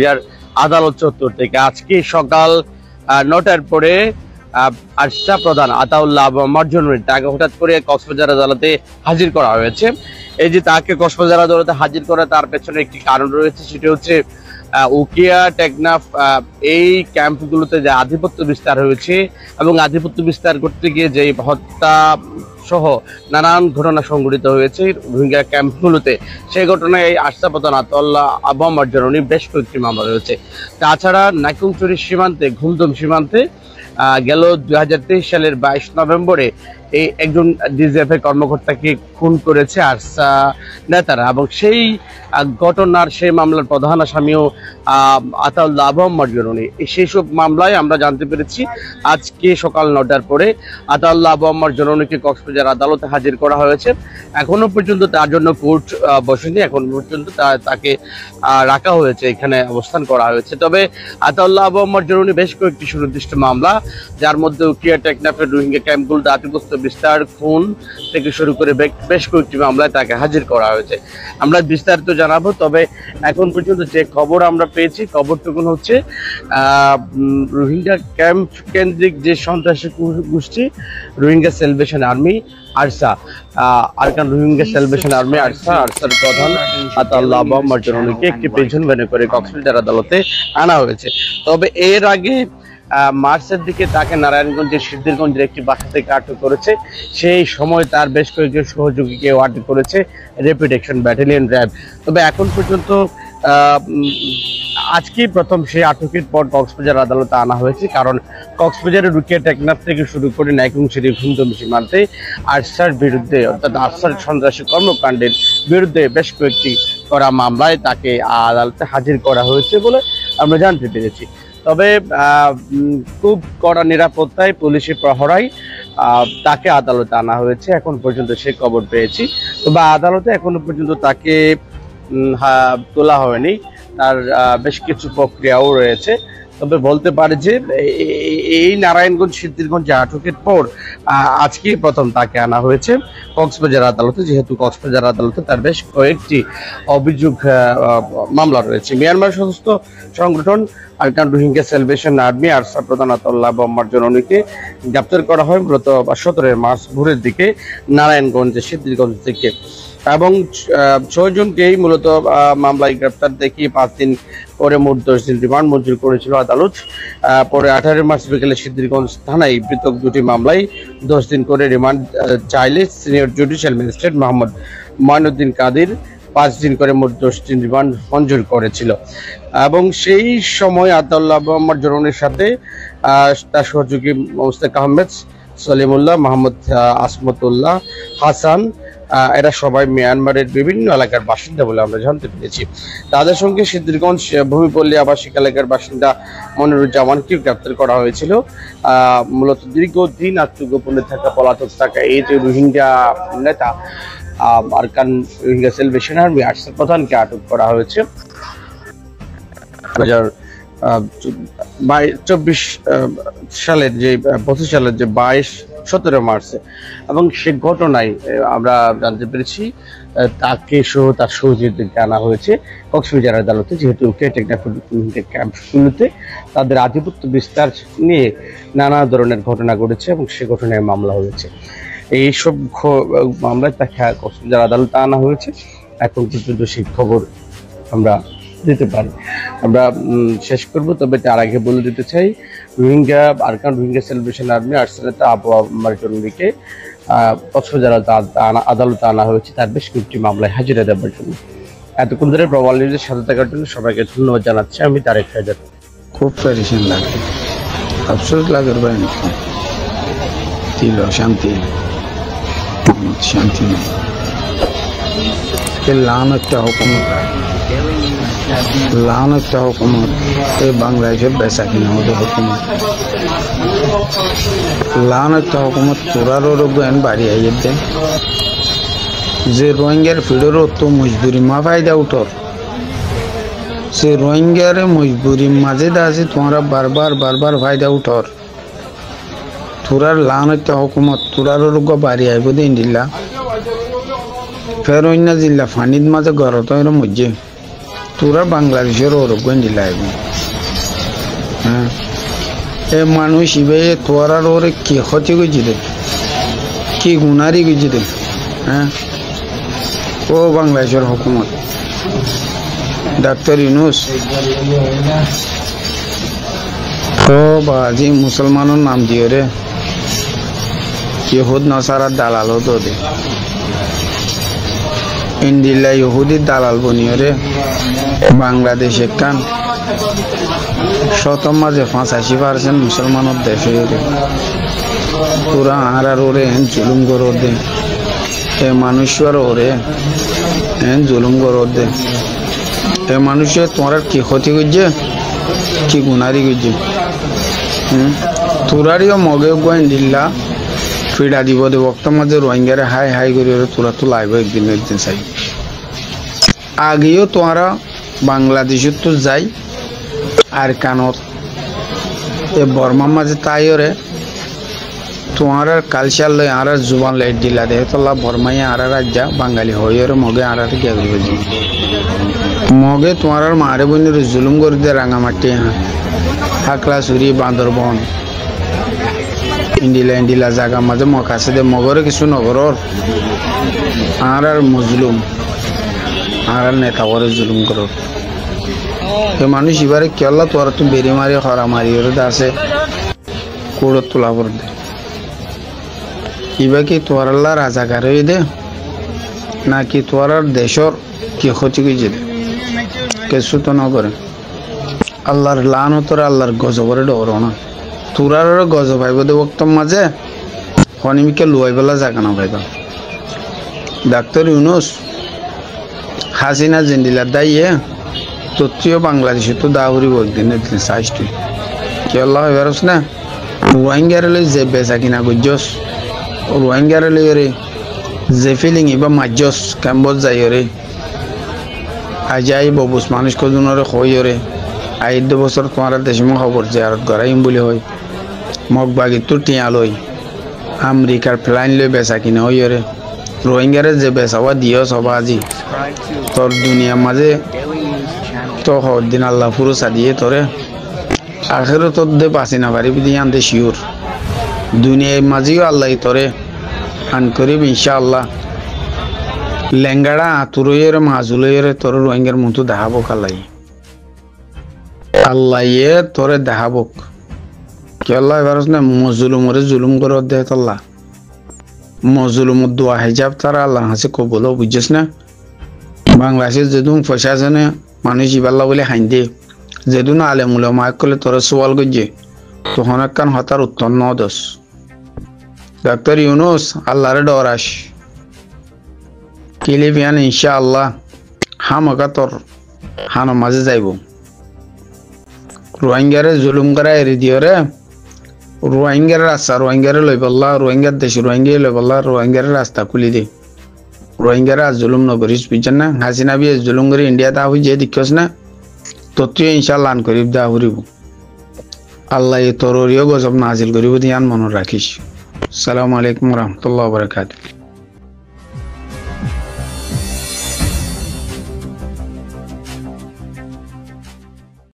কক্সবাজার আদালত চত্বর থেকে আজকে সকাল 9টার পরে আরশা প্রধান আতাউল্লাহ মার্জনুরী তাকে হঠাৎ করে কক্সবাজার আদালতে হাজির করা হয়েছে। এই যে তাকে কক্সবাজার আদালতে হাজির করা, তার পেছনে একটি কারণ রয়েছে, সেটি হচ্ছে উকিয়া টেকনাফ এই ক্যাম্পগুলোতে যে আধিপত্য বিস্তার হয়েছে এবং আধিপত্য বিস্তার করতে গিয়ে যে হত্যা সহ নানান ঘটনা সংঘটিত হয়েছে রোহিঙ্গা ক্যাম্পগুলোতে, সেই ঘটনায় এই আরশা প্রধান আতাউল্লাহ মার্জনুরী বেশ কয়েকটি মামলা রয়েছে। তাছাড়া নাইকুংছড়ি সীমান্তে ঘুমদুম সীমান্তে গেল 2023 সালের 22 নভেম্বরে এই একজন ডিজিএফ এর কর্মকর্তাকে খুন করেছে আরশা নেতারা, এবং সেই ঘটনার সেই মামলার প্রধান আসামিও আতাউল্লাহ মার্জনুরী। সেই সব মামলায় আমরা জানতে পেরেছি আজকে সকাল 9টার পরে আতাউল্লাহ মার্জনুরীকে কক্সবাজার আদালতে হাজির করা হয়েছে। এখনো পর্যন্ত তার জন্য কোর্ট বসেনি, এখন পর্যন্ত তাকে রাখা হয়েছে, এখানে অবস্থান করা হয়েছে। তবে আতাউল্লাহ মার্জনুরী বেশ কয়েকটি সুনির্দিষ্ট মামলা, যার মধ্যে উকিয়া টেকনাফের রোহিঙ্গা ক্যাম্পগুলোতে আধিপত্য বিস্তার, খুন থেকে শুরু করে বেশ কয়েকটি মামলায় তাকে হাজির করা হয়েছে। আমরা বিস্তারিত জানাবো। তবে এখন পর্যন্ত যে খবর আমরা পেয়েছি, খবরটুকু হচ্ছে রোহিঙ্গা ক্যাম্প কেন্দ্রিক যে সন্ত্রাসী গোষ্ঠী Rohingya Celebration Army ARSA, Arakan Rohingya Celebration Army আরসার প্রধান আতাউল্লাহ মার্জনুরীকে একটি প্রিজন ভ্যানে করে কক্সবাজার আদালতে আনা হয়েছে। তবে এর আগে মার্চের দিকে তাকে নারায়ণগঞ্জের সিদ্ধিরগঞ্জের একটি বাসা থেকে আটক করেছে। সেই সময় তার বেশ কয়েকজন সহযোগীকেও আটক করেছে র্যাপিড অ্যাকশন ব্যাটালিয়ন র্যাব। তবে এখন পর্যন্ত আজকেই প্রথম সেই আটকের পর কক্সবাজার আদালতে আনা হয়েছে, কারণ কক্সবাজারের রুকিয়া টেকনাফ থেকে শুরু করে নাইকুংছড়ি ঘুমদুম সীমান্তে আরশার বিরুদ্ধে, অর্থাৎ আরশার সন্ত্রাসী কর্মকাণ্ডের বিরুদ্ধে বেশ কয়েকটি করা মামলায় তাকে আদালতে হাজির করা হয়েছে বলে আমরা জানতে পেরেছি। তবে খুব কড়া নিরাপত্তায় পুলিশের প্রহরায় তাকে আদালতে আনা হয়েছে, এখন পর্যন্ত সে খবর পেয়েছি। তবে আদালতে এখনো পর্যন্ত তাকে তোলা হয়নি, তার বেশ কিছু প্রক্রিয়াও রয়েছে। তবে বলতে পারে যে এই নারায়ণগঞ্জ সিদ্ধিরগঞ্জে আটকের পর আজকে প্রথম তাকে আনা হয়েছে কক্সবাজার আদালতে, যেহেতু কক্সবাজার আদালতে তার বেশ কয়েকটি অভিযোগ মামলা রয়েছে। মিয়ানমার সশস্ত্র সংগঠন Arakan Rohingya Celebration Army ARSA প্রধান আতাউল্লাহ মার্জনুরীকে গ্রেপ্তার করা হয় মূলত 17 মার্চ ভোরের দিকে নারায়ণগঞ্জের সিদ্ধিরগঞ্জ থেকে, এবং 6 জনকেই মূলত মামলায় গ্রেপ্তার দেখিয়ে 5 দিন পরে মোট 10 দিন রিমান্ড মঞ্জুর করেছিল আদালত। পরে 18 মার্চ বিকেলে সিদ্ধিরগঞ্জ থানায় পৃথক দুটি মামলায় 10 দিন করে রিমান্ড চাইলে senior judicial magistrate Mohammad Moinuddin Kadir 5 দিন করে মোট 10 দিন রিমান্ড মঞ্জুর করেছিল। এবং সেই সময় আতাউল্লাহ মার্জনুরীর সাথে তার সহযোগী মোস্তাক আহমেদ, সলিমুল্লাহ, মোহাম্মদ আসমতুল্লাহ, হাসান, এরা সবাই মিয়ানমারের বিভিন্ন এলাকার বাসিন্দা বলে আমরা জানতে পেরেছি। তাদের সঙ্গে সিদ্ধিরগঞ্জ ভূমিপল্লী আবাসিক এলাকার বাসিন্দা মনিরুজ্জামানকে গ্রেপ্তার করা হয়েছিল। মূলত দীর্ঘদিন আত্মগোপনে থাকা, পলাতক থাকা এই যে রোহিঙ্গা নেতা Arakan Rohingya Celebration Army ARSA প্রধানকে আটক করা হয়েছে 2024 সালের যে 25 সালের যে 17 মার্চে, এবং সে ঘটনায় আমরা জানতে পেরেছি তাকে সহ তার সহযোগীদেরকে আনা হয়েছে কক্সবাজার আদালতে, যেহেতু ক্যাম্পগুলোতে তাদের আধিপত্য বিস্তার নিয়ে নানা ধরনের ঘটনা ঘটেছে এবং সে ঘটনায় মামলা হয়েছে। এইসব মামলায় তাকে কক্সবাজার আদালতে আনা হয়েছে। এখন পর্যন্ত সেই খবর আমরা দিতে পারি। আমরা শেষ করব, তবে তার আগে বলে দিতে চাই Rohingya Arkan Rohingya Celebration Army ARSA নেতা মার্জনুরীকে কক্সবাজার আদালতে আনা হয়েছে তার বেশ কয়েকটি মামলায় হাজিরা দেওয়ার জন্য। এতক্ষণ ধরে প্রবাল নিউজের সাথে থাকার জন্য সবাইকে ধন্যবাদ জানাচ্ছি। আমি তারেক হায়দার। খুব পরেশান লাগে, আফসোস লাগে ভাই, শান্তি শান্তি নেই। লানতটা হুকুমত, লানতটা হুকুমত এই বাংলাদেশের বেচা কিনা আমাদের হুকুমত, লানতটা হুকুমত তোরারও জ্ঞান বাড়ি আইয়ে দেয় যে রোহিঙ্গার ফিডেরও তো মজবুরি মা ফায়দা উঠর, সে রোহিঙ্গার মজবুরি মাঝে আছে তোমরা বারবার বারবার ফায়দা উঠর। তোরার লানতটা হুকুমত তোরারও বাড়ি আইব দিন দিল্লা ফের অন্য জিল্লা ফানির মাঝে ঘরত মধ্যে তোরা বাংলাদেশের ওরব গঞ্জি লাগবে হ্যাঁ এ মানুষ ইবে তোর আর ওরে কি ক্ষতি করছি দে কি গুনারি করছি দে হ্যাঁ ও বাংলাদেশের হুকুমত ডাক্তার ইউনুস ও বাজি মুসলমানের নাম দিও রে ইহুদ নসারার দালাল হতো দে ইন্ডিল্লা ইহুদির দালাল বনিও রে বাংলাদেশে কান শত মাঝে 85% মুসলমানের দেশে রে পুরা আর ওরে হেন জুলুম করো দে এ মানুষের ওরে হেন জুলুম করো দে এ মানুষের তোমার কি ক্ষতি করছে কি গুনারি করছে তোরারিও মগে গোয়েন দিল্লা ফিডা দিব দে বক্ত মাঝে রোহিঙ্গারে হাই হাই করে তোরা তো লাইব একদিন চাই আগেও তোমরা বাংলাদেশে তো যাই আর কানত এ বর্মার মাঝে তাইরে তোমার কালচার লই আর জুবান লাইট দিলা দে তোলা বর্মাই আর রাজ্যা বাঙালি হইরে মগে আর গিয়ে বুঝি মগে তোমার মারে বইনের জুলুম করে দে রাঙামাটি হ্যাঁ হাকলা সুরি বান্দরবন ইন্ডিলা জায়গা মাঝে মকাছে দে মগরে কিছু নগরর আর মজলুম আর নেতা করে জুলুম করো এ মানুষ এবারে কেলা তোরা তো বেরি মারি খরা মারি ওরে আছে কুড়ো তোলা করে দে এবার কি তোরাল্লা রাজাকার হয়ে দে নাকি তোর দেশর কি ক্ষতি করছে দে কিছু তো না করে আল্লাহর লান তোরা আল্লাহর গজবরে ডর না তোরার গজ পাইব দে বক্তম মাঝে হনিমিকে লুয়াই বেলা জাগা না পাইবা ডাক্তার ইউনুস হাসিনা জিন্দিলা দাইয়ে তত্ত্বীয় বাংলাদেশে তো দাহুরি একদিনের দিন চাইস তুই কি আল্লাহ বেরোস না রোহিঙ্গার যে বেচা কিনা গুজস রোহিঙ্গার রে যে ফিলিং এবা মাজস ক্যাম্বস যাই রে আজাই ববুস মানুষ কজনরে হই রে 8 বছর তোমার দেশে খবর জিয়ারত করাইম বলে হয় মগ বাগি তো টিয়া লই আমেরিকার ফ্লাইন লই বেচা কিনা হই রে রোহিঙ্গারে যে বেচাবা দিও সবা আজি তোর দুনিয়া মাঝে তো দিন আল্লাহ ফুরুসা দিয়ে তোরে আখেরও তোর দে পাসি না পারিবি দিয়ে আনতে শিওর দুনিয়ার মাঝেও আল্লাহ তোরে আন করিব ইনশাআল্লাহ লেঙ্গাড়া আতুরইয়ের মাজুলইয়ের তোর রোহিঙ্গার মতো দেখাবো কালাই আল্লাহ ইয়ে তোরে দেখাবো কি আল্লাহ এবারস না মজলুমরে জুলুম করে দে তোল্লা মজলুমত দোয়া হিজাব তারা আল্লাহ হাসে কবল বুঝছিস না বাংলাদেশে যেদিন পয়সা জানে মানুষ ইবাল্লা বলে হাইন দে যেদিন আলেমুল মায়ক করলে তোরা সওয়াল করছে তখন একখান হতার উত্তর ন দোষ ডাক্তার ইউনুস আল্লাহরে ডরাস কিলে বিয়ান ইনশাআল্লাহ হামকা তোর হানো মাঝে যাইব রোহিঙ্গারে জুলুম করা এরি দিও রে রোহিঙ্গার রাস্তা রোহিঙ্গারে লই বললা রোহিঙ্গার দেশ রোহিঙ্গা লই বললা রোহিঙ্গার রাস্তা খুলি দে রোহিঙ্গারা জুলুম নগরিস বুঝছেন না হাসিনা বিয়ে জুলুম করে ইন্ডিয়া তা হই যে দেখিস না তত্ত্ব ইনশাআল্লাহ আন করিব দা হরিব আল্লাহ তোর গজব নাজিল করিব ধ্যান মনে রাখিস আসসালামু আলাইকুম ওয়া রাহমাতুল্লাহি ওয়া বারাকাতুহু